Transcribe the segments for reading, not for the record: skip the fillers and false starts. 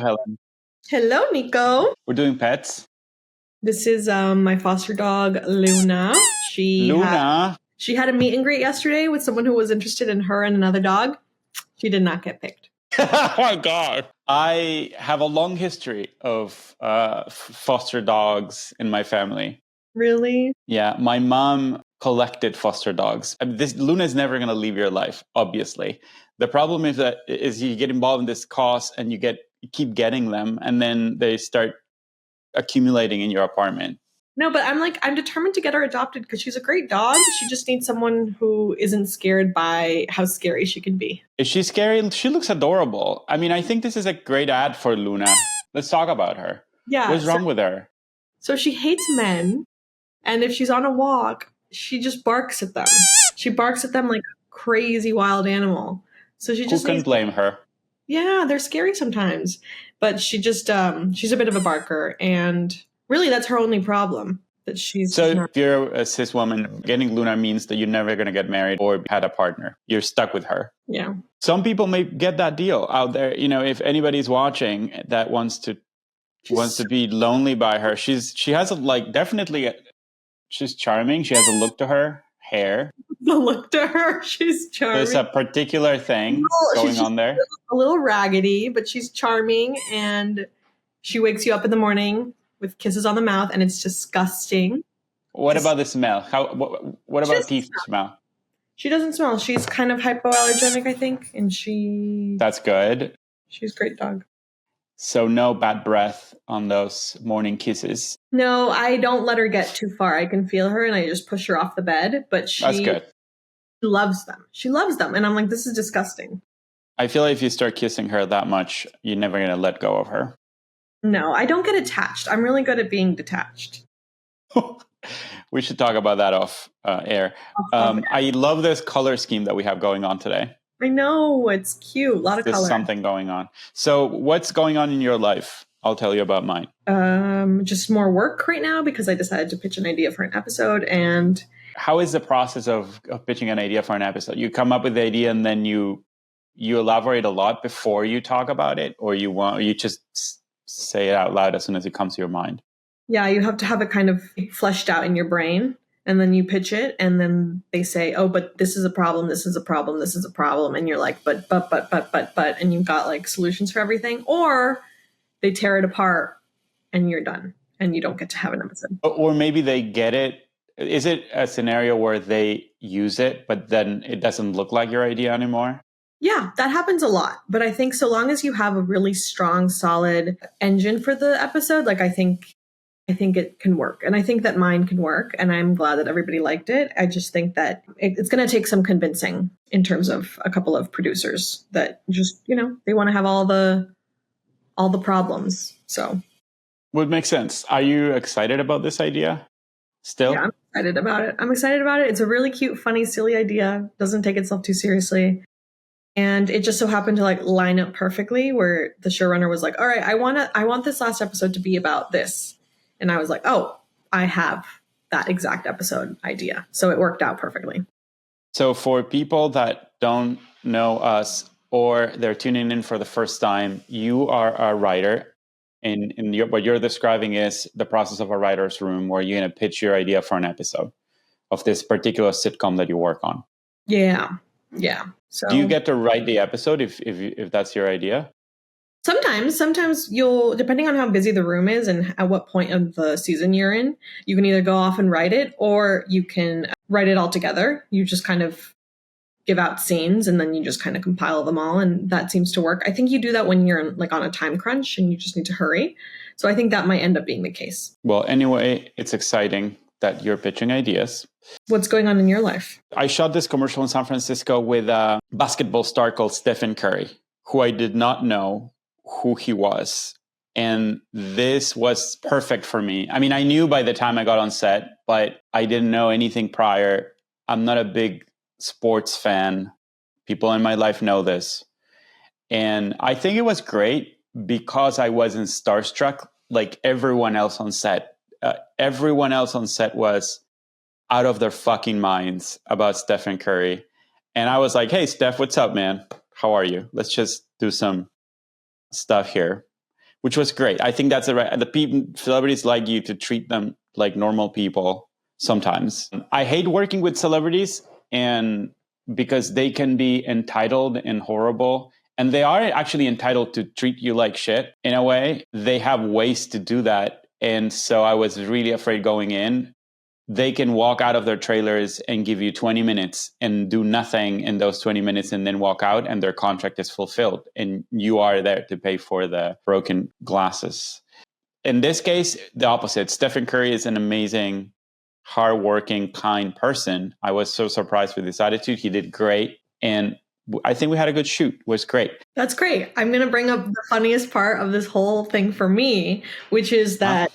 Helen. Hello, Nico. We're doing pets. This is my foster dog, Luna. She Luna. had a meet and greet yesterday with someone who was interested in her and another dog. She did not get picked. Oh my God. I have a long history of foster dogs in my family. Really? Yeah, my mom collected foster dogs. This Luna is never going to leave your life, obviously. The problem is you get involved in this cause and you keep getting them, and then they start accumulating in your apartment. No, but I'm determined to get her adopted because she's a great dog. She just needs someone who isn't scared by how scary she can be. Is she scary? She looks adorable. I mean, I think this is a great ad for Luna. Let's talk about her. Yeah. What's wrong with her? So she hates men. And if she's on a walk, she just barks at them. She barks at them like a crazy wild animal. So she just Who can blame her? Yeah, they're scary sometimes. But she just she's a bit of a barker, and really that's her only problem. That she's So if you're a cis woman, getting Luna means that you're never going to get married or had a partner. You're stuck with her. Yeah. Some people may get that deal out there. You know, if anybody's watching that wants to be lonely by her, she has she's charming. She has a look to her hair. The look to her, she's charming. There's a particular thing going on there. A little raggedy, but she's charming, and she wakes you up in the morning with kisses on the mouth, and it's disgusting. What about the smell? What about teeth smell? She doesn't smell. She's kind of hypoallergenic, I think, and That's good. She's a great dog. So no bad breath on those morning kisses. No, I don't let her get too far. I can feel her and I just push her off the bed, but That's good. Loves them. She loves them. And I'm like, this is disgusting. I feel like if you start kissing her that much, you're never going to let go of her. No, I don't get attached. I'm really good at being detached. We should talk about that off air. I love this color scheme that we have going on today. I know, it's cute. A lot of color. There's something going on. So what's going on in your life? I'll tell you about mine. Just more work right now because I decided to pitch an idea for an episode. And how is the process of pitching an idea for an episode? You come up with the idea and then you elaborate a lot before you talk about it, or you just say it out loud as soon as it comes to your mind? Yeah, you have to have it kind of fleshed out in your brain. And then you pitch it, and then they say, oh, but this is a problem, this is a problem, this is a problem. And you're like, but, and you've got like solutions for everything. Or they tear it apart and you're done and you don't get to have an episode. Or maybe they get it. Is it a scenario where they use it, but then it doesn't look like your idea anymore? Yeah, that happens a lot. But I think so long as you have a really strong, solid engine for the episode, like I think it can work. And I think that mine can work. And I'm glad that everybody liked it. I just think that it's going to take some convincing in terms of a couple of producers that just, they want to have all the problems. So. Would make sense. Are you excited about this idea still? Yeah, I'm excited about it. It's a really cute, funny, silly idea. Doesn't take itself too seriously. And it just so happened to like line up perfectly where the showrunner was like, all right, I want this last episode to be about this. And I was like, oh, I have that exact episode idea. So it worked out perfectly. So for people that don't know us or they're tuning in for the first time, you are a writer. And what you're describing is the process of a writer's room where you're going to pitch your idea for an episode of this particular sitcom that you work on. Yeah. Yeah. So do you get to write the episode if that's your idea? Sometimes you'll, depending on how busy the room is and at what point of the season you're in, you can either go off and write it or you can write it all together. You just kind of give out scenes and then you just kind of compile them all. And that seems to work. I think you do that when you're like on a time crunch and you just need to hurry. So I think that might end up being the case. Well, anyway, it's exciting that you're pitching ideas. What's going on in your life? I shot this commercial in San Francisco with a basketball star called Stephen Curry, who I did not know who he was. And this was perfect for me. I mean, I knew by the time I got on set, but I didn't know anything prior. I'm not a big sports fan. People in my life know this. And I think it was great because I wasn't starstruck like everyone else on set. Everyone else on set was out of their fucking minds about Stephen Curry. And I was like, hey, Steph, what's up, man? How are you? Let's just do some stuff here. which was great. I think that's celebrities like you to treat them like normal people sometimes. I hate working with celebrities, and because they can be entitled and horrible. And they are actually entitled to treat you like shit in a way. They have ways to do that. And so I was really afraid going in. They can walk out of their trailers and give you 20 minutes and do nothing in those 20 minutes and then walk out, and their contract is fulfilled. And you are there to pay for the broken glasses. In this case, the opposite. Stephen Curry is an amazing, hardworking, kind person. I was so surprised with his attitude. He did great. And I think we had a good shoot. It was great. That's great. I'm going to bring up the funniest part of this whole thing for me, which is that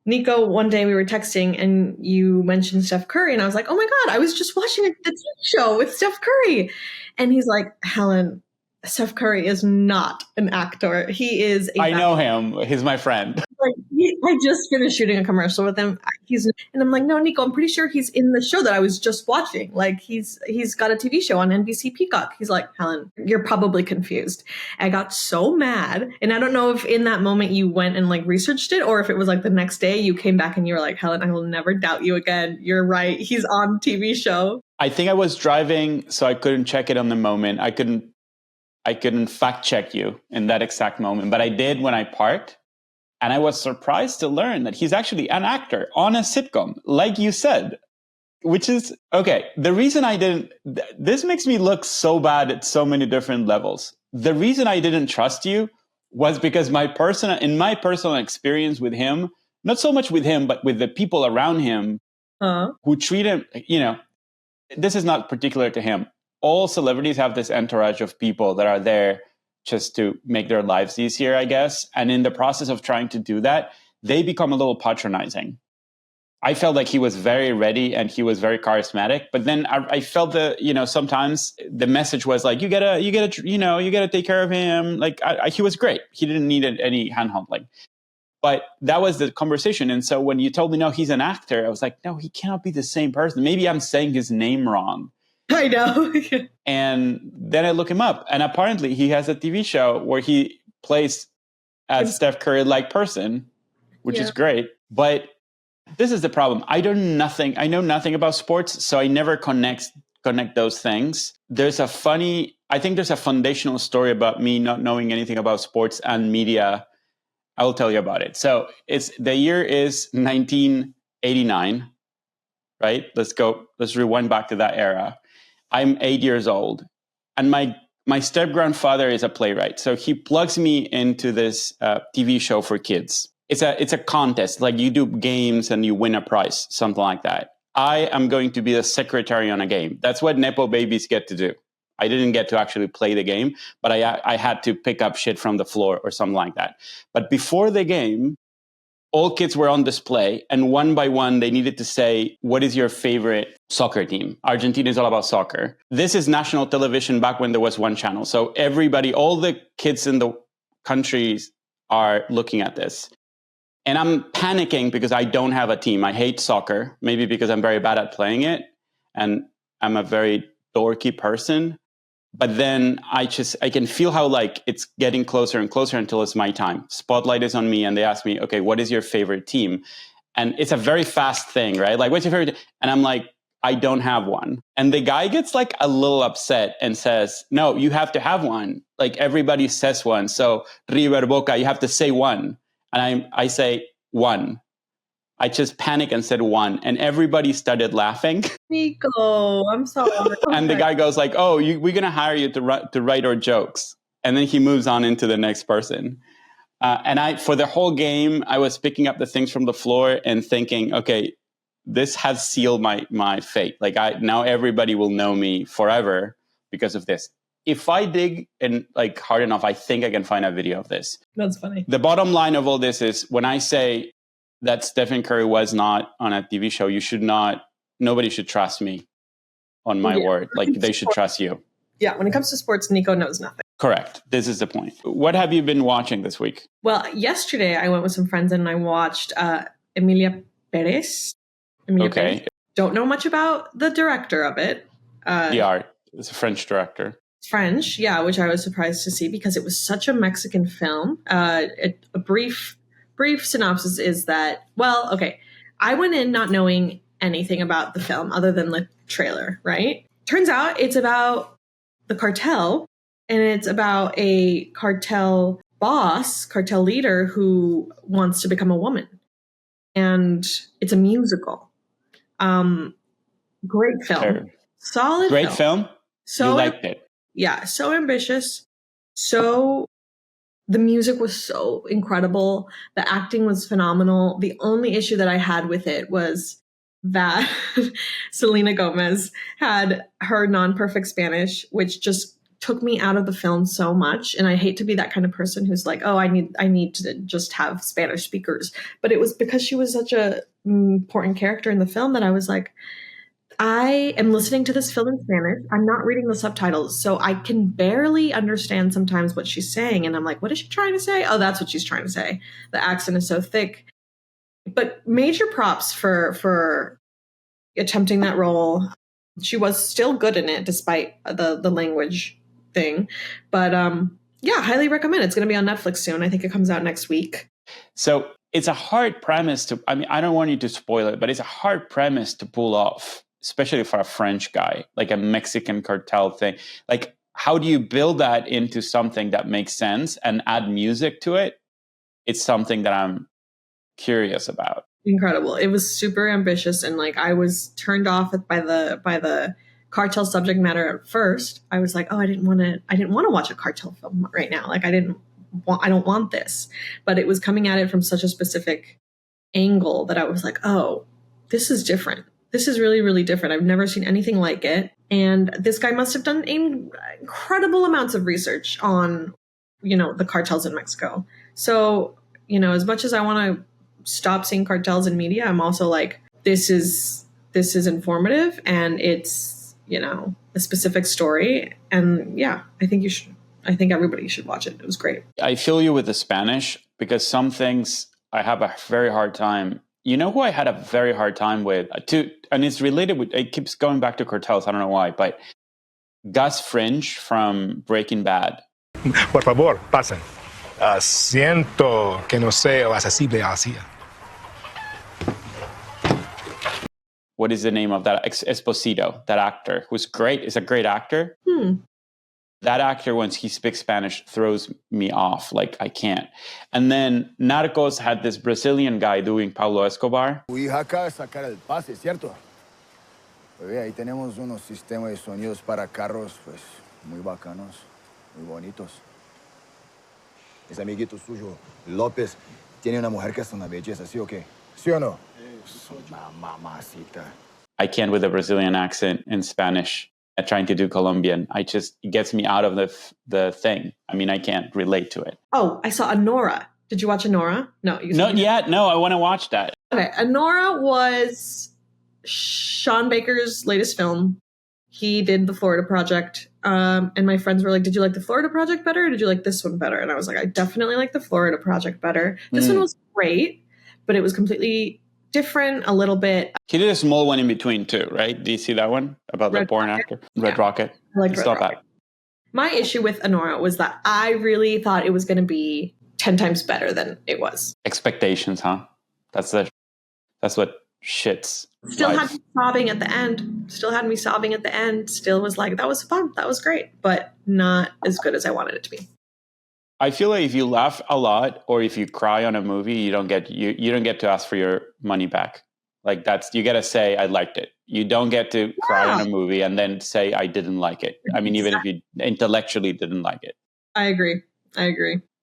Nico, one day we were texting and you mentioned Steph Curry, and I was like, oh my God, I was just watching the TV show with Steph Curry. And he's like, Helen, Steph Curry is not an actor. He is I know him. He's my friend. Like, I just finished shooting a commercial with him. And I'm like, no, Nico, I'm pretty sure he's in the show that I was just watching. Like, he's got a TV show on NBC Peacock. He's like, Helen, you're probably confused. I got so mad. And I don't know if in that moment you went and like researched it, or if it was like the next day you came back and you were like, Helen, I will never doubt you again. You're right. He's on TV show. I think I was driving, so I couldn't check it on the moment. I couldn't fact check you in that exact moment, but I did when I parked. And I was surprised to learn that he's actually an actor on a sitcom, like you said, which is, okay, the reason I didn't, this makes me look so bad at so many different levels. The reason I didn't trust you was because in my personal experience with him, not so much with him, but with the people around him who treat him, this is not particular to him. All celebrities have this entourage of people that are there just to make their lives easier, I guess. And in the process of trying to do that, they become a little patronizing. I felt like he was very ready and he was very charismatic, but then I felt that, sometimes the message was like, you gotta take care of him. Like he was great. He didn't need any hand-holding. But that was the conversation. And so when you told me, no, he's an actor, I was like, no, he cannot be the same person. Maybe I'm saying his name wrong. I know. And then I look him up, and apparently he has a TV show where he plays as Steph Curry-like person, which is great. But this is the problem. I know nothing about sports, so I never connect those things. I think there's a foundational story about me not knowing anything about sports and media. I will tell you about it. So the year is 1989, right? Let's rewind back to that era. I'm 8 years old, and my step-grandfather is a playwright. So he plugs me into this TV show for kids. It's a contest, like you do games and you win a prize, something like that. I am going to be the secretary on a game. That's what Nepo babies get to do. I didn't get to actually play the game, but I had to pick up shit from the floor or something like that. But before the game, all kids were on display, and one by one, they needed to say, what is your favorite soccer team? Argentina is all about soccer. This is national television back when there was one channel. So all the kids in the countries are looking at this. And I'm panicking because I don't have a team. I hate soccer, maybe because I'm very bad at playing it. And I'm a very dorky person. But then I can feel how like it's getting closer and closer until it's my time. Spotlight is on me, and they ask me, okay, what is your favorite team? And it's a very fast thing, right? Like, what's your favorite? And I'm like, I don't have one. And the guy gets like a little upset and says, no, you have to have one. Like everybody says one. So River Boca, you have to say one. And I say one. I just panicked and said one, and everybody started laughing. Nico, I'm sorry. And the guy goes like, oh, we're going to hire you to write our jokes. And then he moves on into the next person. And for the whole game, I was picking up the things from the floor and thinking, okay, this has sealed my fate. Like now everybody will know me forever because of this. If I dig in like hard enough, I think I can find a video of this. That's funny. The bottom line of all this is when I say that Stephen Curry was not on a TV show, nobody should trust me on my word. Like they should trust you. Yeah, when it comes to sports, Nico knows nothing. Correct. This is the point. What have you been watching this week? Well, yesterday I went with some friends and I watched Amelia Perez. Perez. Don't know much about the director of it. The art. It's a French director. French, yeah, which I was surprised to see because it was such a Mexican film. A brief synopsis is that, well, okay, I went in not knowing anything about the film other than the trailer, right? Turns out it's about the cartel, and it's about a cartel boss, cartel leader who wants to become a woman. And it's a musical. Great film. Sure. Solid Great film. So you liked it. Yeah, so ambitious. So the music was so incredible. The acting was phenomenal. The only issue that I had with it was that Selena Gomez had her non-perfect Spanish, which just took me out of the film so much. And I hate to be that kind of person who's like, oh, I need to just have Spanish speakers. But it was because she was such a important character in the film that I was like, I am listening to this film in Spanish. I'm not reading the subtitles, so I can barely understand sometimes what she's saying. And I'm like, what is she trying to say? Oh, that's what she's trying to say. The accent is so thick. But major props for attempting that role. She was still good in it despite the language thing. But yeah, highly recommend. It's going to be on Netflix soon. I think it comes out next week. So it's a hard premise to, I mean, I don't want you to spoil it, but it's a hard premise to pull off, especially for a French guy, like a Mexican cartel thing. Like, how do you build that into something that makes sense and add music to it? It's something that I'm curious about. Incredible. It was super ambitious, and like I was turned off by the cartel subject matter at first. I was like, oh, I didn't want to watch a cartel film right now. Like I don't want this. But it was coming at it from such a specific angle that I was like, oh, this is different. This is really, really different. I've never seen anything like it. And this guy must have done incredible amounts of research on, the cartels in Mexico. So, as much as I want to stop seeing cartels in media, I'm also like, this is informative, and it's, a specific story. And yeah, I think everybody should watch it. It was great. I feel you with the Spanish, because some things I have a very hard time. You know who I had a very hard time with and it's related with, it keeps going back to cartels. I don't know why, but Gus Fringe from Breaking Bad. Por favor, pasen. Siento que no sea accesible hacia. What is the name of that? Esposito, that actor, who's great, is a great actor. That actor, once he speaks Spanish, throws me off. Like, I can't. And then Narcos had this Brazilian guy doing Pablo Escobar. Tu hija acaba de sacar el pase, ¿cierto? Pues ahí tenemos unos sistemas de sonidos para carros, pues, muy bacanos, muy bonitos. Ese amiguito suyo, López, tiene una mujer que es una belleza, ¿sí o qué? ¿Sí o no? Es una mamacita. I can't with a Brazilian accent in Spanish. Trying to do Colombian, it gets me out of the thing. I mean, I can't relate to it. Oh, I saw Anora. Did you watch Anora? No, not yet. No, I want to watch that. Okay, Anora was Sean Baker's latest film. He did the Florida Project, and my friends were like, "Did you like the Florida Project better, or did you like this one better?" And I was like, "I definitely like the Florida Project better. This one was great, but it was completely different a little bit." He did a small one in between too, right? Do you see that one about the porn actor? Red Rocket. I like Red Rocket. That. My issue with Anora was that I really thought it was going to be 10 times better than it was. Expectations, huh? That's what shits. Still had me sobbing at the end. Still was like, that was fun. That was great, but not as good as I wanted it to be. I feel like if you laugh a lot or if you cry on a movie, you don't get to ask for your money back. Like you got to say, I liked it. You don't get to cry on a movie and then say, I didn't like it. I mean, even if you intellectually didn't like it. I agree.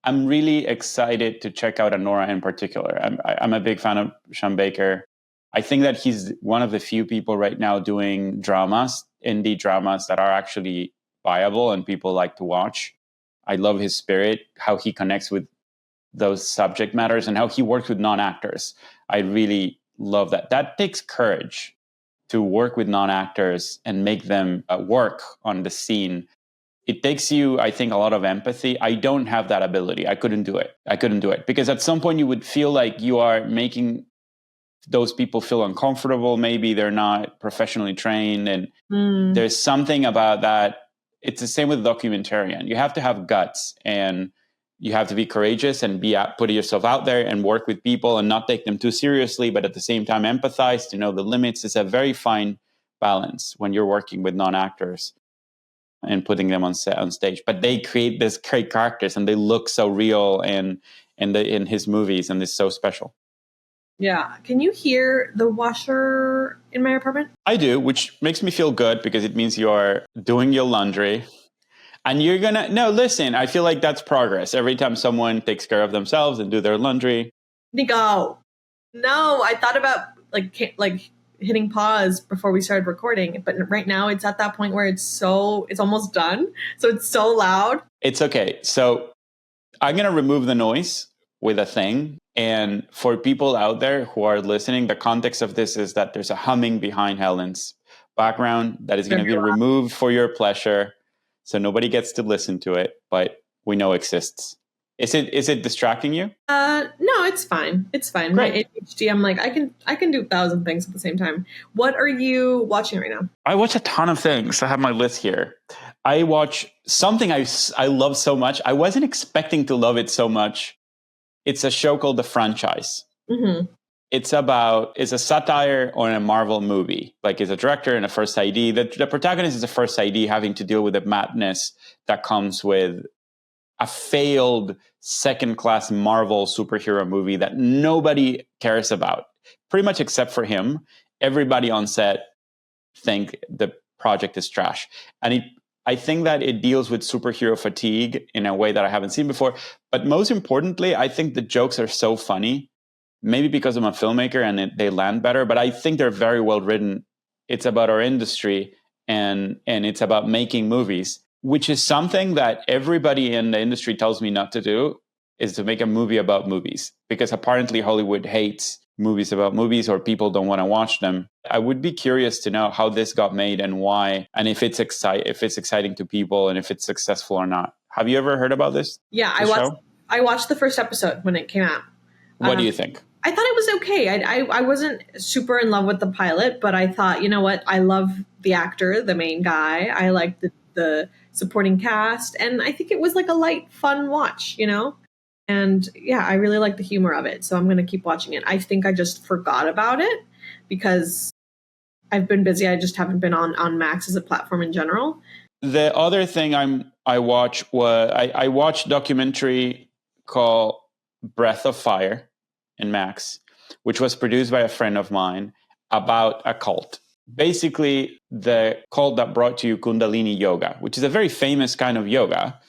I'm really excited to check out Anora in particular. I'm a big fan of Sean Baker. I think that he's one of the few people right now doing indie dramas that are actually viable and people like to watch. I love his spirit, how he connects with those subject matters and how he works with non-actors. I really love that. That takes courage to work with non-actors and make them work on the scene. It takes you, I think, a lot of empathy. I don't have that ability. I couldn't do it because at some point you would feel like you are making those people feel uncomfortable. Maybe they're not professionally trained. And there's something about that it's the same with documentarian. You have to have guts, and you have to be courageous and put yourself out there and work with people and not take them too seriously, but at the same time empathize, to know the limits. It's a very fine balance when you're working with non-actors and putting them on stage. But they create this great characters, and they look so real in his movies, and it's so special. Yeah. Can you hear the washer in my apartment? I do, which makes me feel good because it means you're doing your laundry. And you're no, listen, I feel like that's progress. Every time someone takes care of themselves and do their laundry. Nico, no, I thought about like hitting pause before we started recording, but right now it's at that point where it's almost done. So it's so loud. It's okay. So I'm going to remove the noise with a thing. And for people out there who are listening, the context of this is that there's a humming behind Helen's background that is going to be removed for your pleasure. So nobody gets to listen to it, but we know exists. Is it distracting you? No, it's fine. It's fine. Great. My ADHD, I'm like, I can do 1,000 things at the same time. What are you watching right now? I watch a ton of things. I have my list here. I watch something I love so much. I wasn't expecting to love it so much. It's a show called The Franchise. Mm-hmm. It's a satire on a Marvel movie. Like, it's a director and a first ID. The protagonist is a first ID having to deal with the madness that comes with a failed second-class Marvel superhero movie that nobody cares about, pretty much except for him. Everybody on set think the project is trash. And I think that it deals with superhero fatigue in a way that I haven't seen before. But most importantly, I think the jokes are so funny. Maybe because I'm a filmmaker and they land better, but I think they're very well written. It's about our industry and it's about making movies, which is something that everybody in the industry tells me not to do, is to make a movie about movies, because apparently Hollywood hates movies about movies, or people don't want to watch them. I would be curious to know how this got made and why, and if it's exciting to people and if it's successful or not. Have you ever heard about this? Yeah, I watched the first episode when it came out. What do you think? I thought it was okay. I wasn't super in love with the pilot, but I thought, you know what? I love the actor, the main guy. I like the supporting cast. And I think it was like a light, fun watch, you know? And yeah, I really like the humor of it. So I'm going to keep watching it. I think I just forgot about it because I've been busy. I just haven't been on Max as a platform in general. The other thing I watched a documentary called Breath of Fire in Max, which was produced by a friend of mine, about a cult. Basically, the cult that brought to you Kundalini yoga, which is a very famous kind of yoga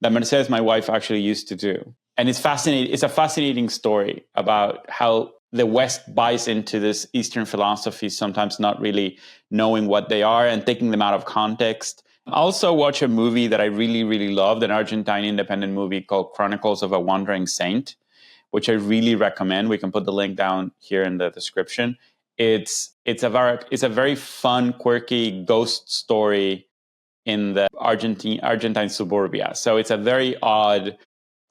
that Mercedes, my wife, actually used to do. And it's fascinating. It's a fascinating story about how the West buys into this Eastern philosophy, sometimes not really knowing what they are and taking them out of context. I also watch a movie that I really, really loved, an Argentine independent movie called Chronicles of a Wandering Saint, which I really recommend. We can put the link down here in the description. It's a very fun, quirky ghost story in the Argentine suburbia. So it's a very odd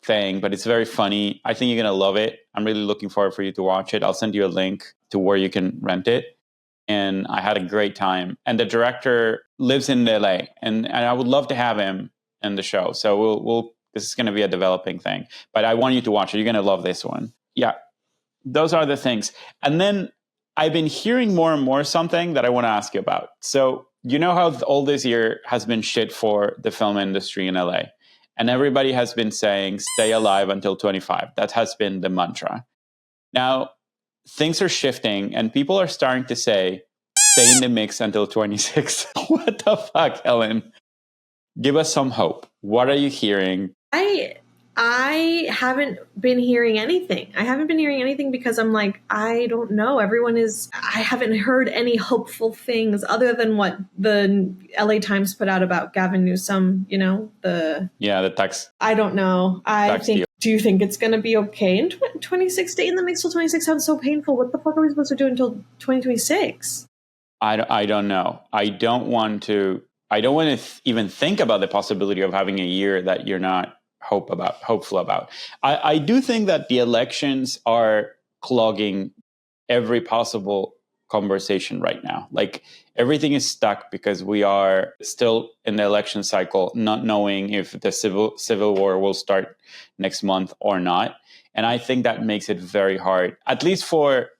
thing, but it's very funny. I think you're going to love it. I'm really looking forward for you to watch it. I'll send you a link to where you can rent it. And I had a great time. And the director lives in LA, and I would love to have him in the show. So this is going to be a developing thing, but I want you to watch it. You're going to love this one. Yeah, those are the things. And then I've been hearing more and more something that I want to ask you about. So you know how all this year has been shit for the film industry in LA, and everybody has been saying, stay alive until 25. That has been the mantra. Now, things are shifting, and people are starting to say, stay in the mix until 26. What the fuck, Helen? Give us some hope. What are you hearing? I haven't been hearing anything. I haven't been hearing anything because I'm like, I don't know. I haven't heard any hopeful things other than what the LA Times put out about Gavin Newsom, you know, the tax. I don't know. Do you think it's going to be okay in 26? Stay in the mix till 26 sounds so painful. What the fuck are we supposed to do until 2026? I don't know. I don't want to even think about the possibility of having a year that you're not hopeful about. I do think that the elections are clogging every possible conversation right now. Like, everything is stuck because we are still in the election cycle, not knowing if the civil war will start next month or not. And I think that makes it very hard, at least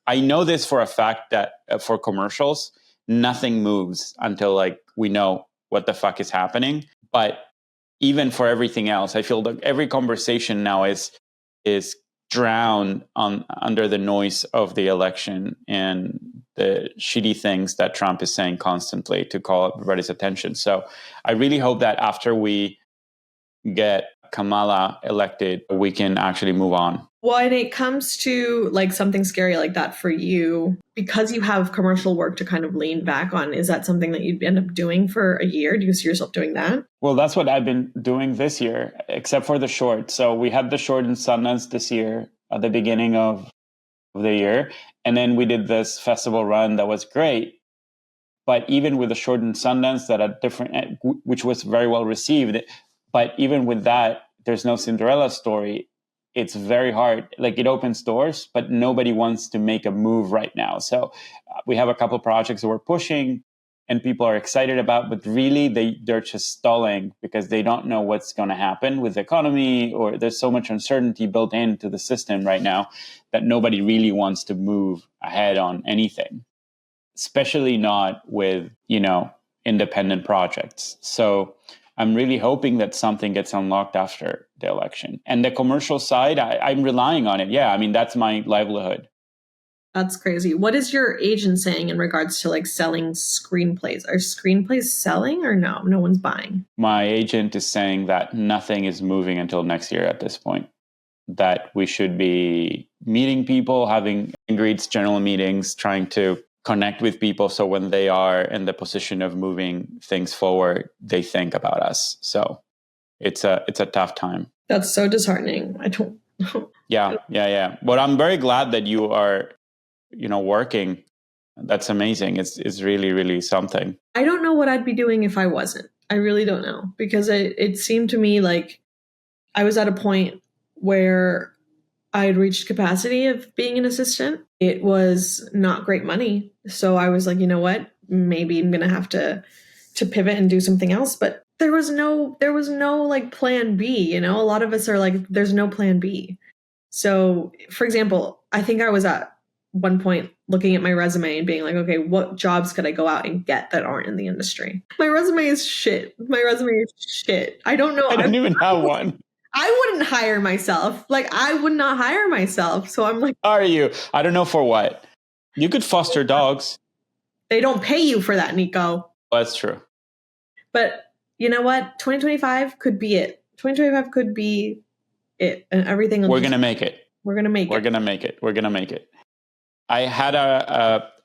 I know this for a fact that for commercials, nothing moves until like we know what the fuck is happening. But even for everything else, I feel like every conversation now is drowned under the noise of the election and the shitty things that Trump is saying constantly to call everybody's attention. So I really hope that after we get Kamala elected, we can actually move on. Well, and it comes to like something scary like that for you, because you have commercial work to kind of lean back on. Is that something that you'd end up doing for a year? Do you see yourself doing that? Well, that's what I've been doing this year, except for the short. So we had the short in Sundance this year at the beginning of the year. And then we did this festival run that was great. But even with the short in Sundance that are different, which was very well received, but even with that, there's no Cinderella story. It's very hard. Like, it opens doors, but nobody wants to make a move right now. So we have a couple projects that we're pushing and people are excited about, but really they're just stalling because they don't know what's going to happen with the economy, or there's so much uncertainty built into the system right now that nobody really wants to move ahead on anything, especially not with, independent projects. So I'm really hoping that something gets unlocked after the election. And the commercial side, I'm relying on it. Yeah, I mean, that's my livelihood. That's crazy. What is your agent saying in regards to like selling screenplays? Are screenplays selling or no? No one's buying. My agent is saying that nothing is moving until next year at this point. That we should be meeting people, having greets, general meetings, trying to connect with people. So when they are in the position of moving things forward, they think about us. So it's a tough time. That's so disheartening. I don't. Yeah. But I'm very glad that you are, working. That's amazing. It's really, really something. I don't know what I'd be doing if I wasn't. I really don't know, because it seemed to me like I was at a point where I had reached capacity of being an assistant. It was not great money. So I was like, you know what? Maybe I'm going to have to pivot and do something else. But there was no like plan B, A lot of us are like, there's no plan B. So for example, I think I was at one point looking at my resume and being like, okay, what jobs could I go out and get that aren't in the industry? My resume is shit. I don't know. I don't even have one. I wouldn't hire myself. Like, I would not hire myself. So I'm like, are you? I don't know for what. You could foster dogs. They don't pay you for that, Nico. That's true. But you know what? 2025 could be it. 2025 could be it. And everything. We're going to make it. We're going to make it. I had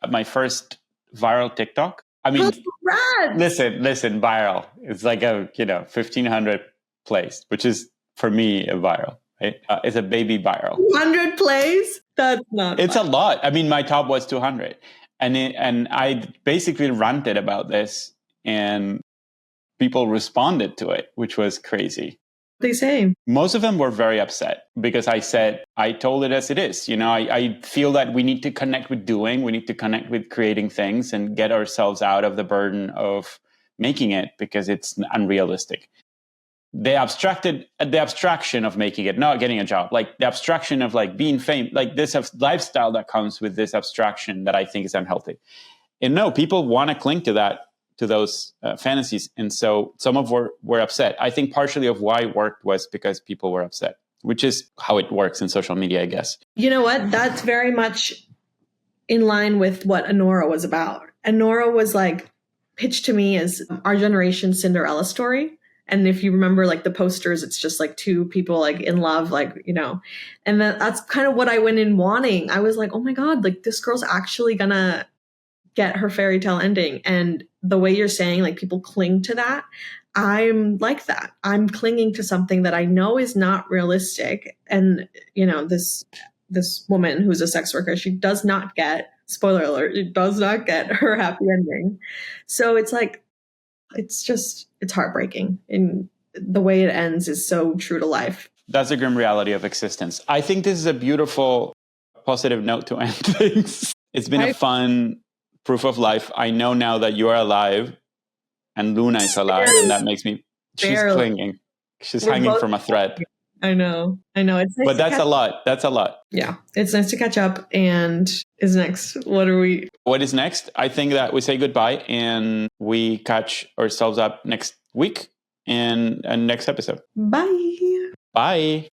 my first viral TikTok. I mean, listen, viral. It's like a, 1,500 plays, which is, for me, a viral, right? It's a baby viral. 100 plays? That's not. It's a lot. I mean, my top was 200. And I basically ranted about this and people responded to it, which was crazy. They say most of them were very upset because I told it as it is. I feel that we need to connect with doing, we need to connect with creating things and get ourselves out of the burden of making it because it's unrealistic. The abstraction of making it, not getting a job, like the abstraction of like being famous, like this lifestyle that comes with this abstraction that I think is unhealthy. And no, people want to cling to those fantasies. And so some of were upset. I think partially of why it worked was because people were upset, which is how it works in social media, I guess. You know what? That's very much in line with what Anora was about. Anora was like pitched to me as our generation's Cinderella story. And if you remember, like the posters, it's just like two people like in love, like, and that's kind of what I went in wanting. I was like, oh my God, like this girl's actually gonna get her fairy tale ending. And the way you're saying, like people cling to that. I'm like that. I'm clinging to something that I know is not realistic. And, this woman who's a sex worker, she does not get, spoiler alert, she does not get her happy ending. So it's like, it's heartbreaking. And the way it ends is so true to life. That's a grim reality of existence. I think this is a beautiful, positive note to end things. It's been a fun proof of life. I know now that you are alive and Luna is alive, and that makes me, she's clinging. She's hanging from a thread. I know. It's nice but that's a lot. That's a lot. Yeah. It's nice to catch up. And is next. What is next? I think that we say goodbye and we catch ourselves up next week and next episode. Bye. Bye.